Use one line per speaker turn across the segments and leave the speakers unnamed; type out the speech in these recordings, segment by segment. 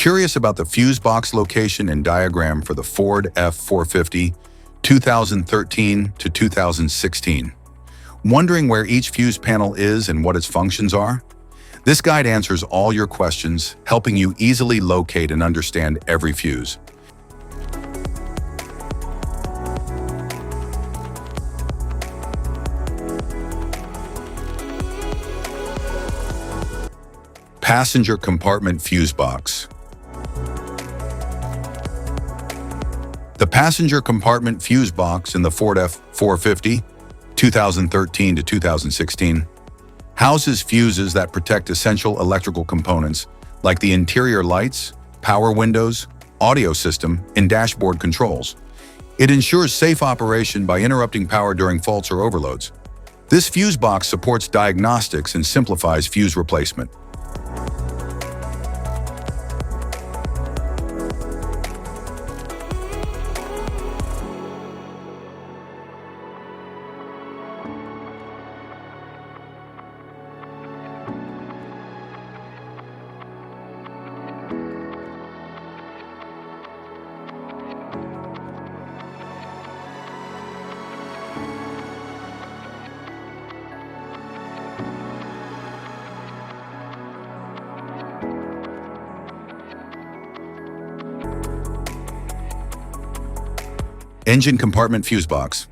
Curious about the fuse box location and diagram for the Ford F-450 2013 to 2016? Wondering where each fuse panel is and what its functions are? This guide answers all your questions, helping you easily locate and understand every fuse. Passenger compartment fuse box. The passenger compartment fuse box in the Ford F-450 2013 to 2016 houses fuses that protect essential electrical components like the interior lights, power windows, audio system, and dashboard controls. It ensures safe operation by interrupting power during faults or overloads. This fuse box supports diagnostics and simplifies fuse replacement. Engine compartment fuse box.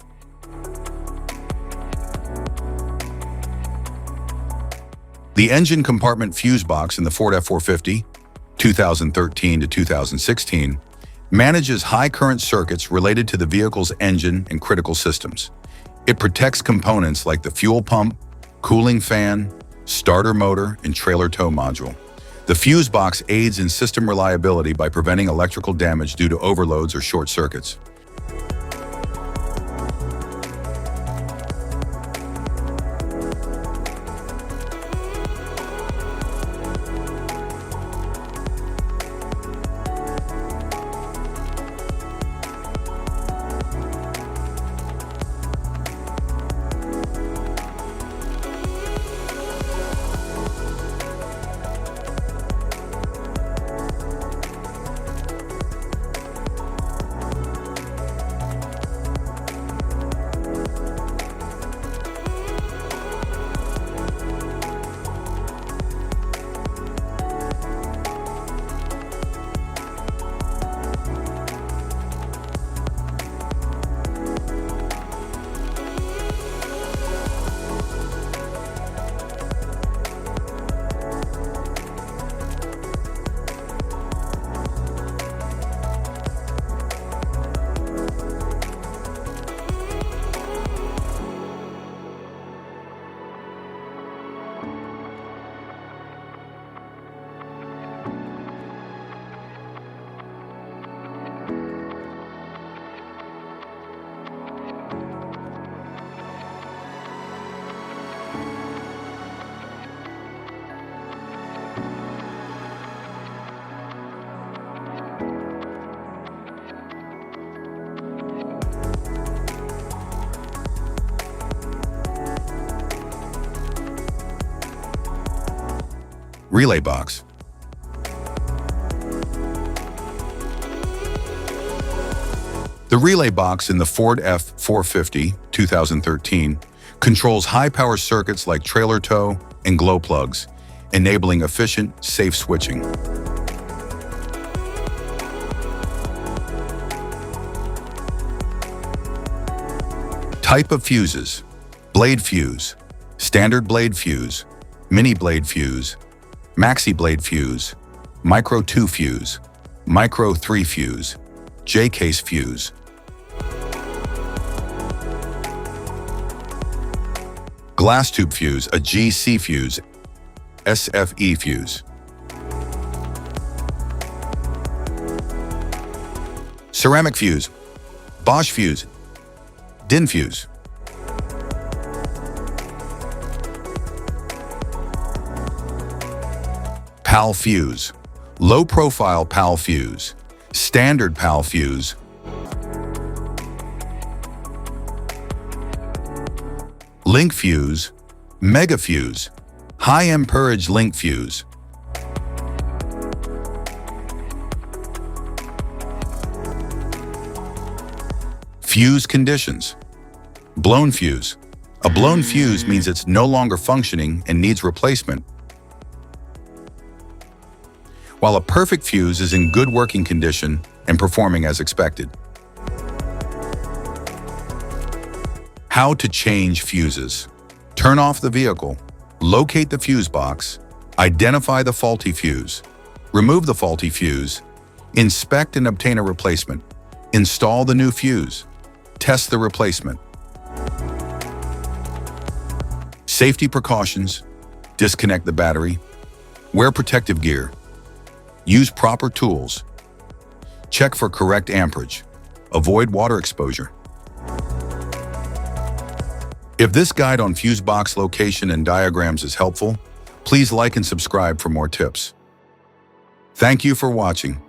The engine compartment fuse box in the Ford F-450 2013 to 2016 manages high current circuits related to the vehicle's engine and critical systems. It protects components like the fuel pump, cooling fan, starter motor, and trailer tow module. The fuse box aids in system reliability by preventing electrical damage due to overloads or short circuits. Relay box. The relay box in the Ford F-450 2013 controls high-power circuits like trailer tow and glow plugs, enabling efficient, safe switching. Type of fuses: blade fuse, standard blade fuse, mini blade fuse, maxi blade fuse, micro 2 fuse, micro 3 fuse, J-case fuse. Glass tube fuse, a GC fuse, SFE fuse. Ceramic fuse, Bosch fuse, DIN fuse. PAL fuse, low profile PAL fuse, standard PAL fuse, link fuse, mega fuse, high amperage link fuse, Fuse conditions. Blown fuse. A blown fuse means it's no longer functioning and needs replacement, while a perfect fuse is in good working condition and performing as expected. How to change fuses. Turn off the vehicle, locate the fuse box, identify the faulty fuse, remove the faulty fuse, inspect and obtain a replacement, install the new fuse, test the replacement. Safety precautions. Disconnect the battery, wear protective gear, use proper tools, check for correct amperage, avoid water exposure. If this guide on fuse box location and diagrams is helpful, please like and subscribe for more tips. Thank you for watching.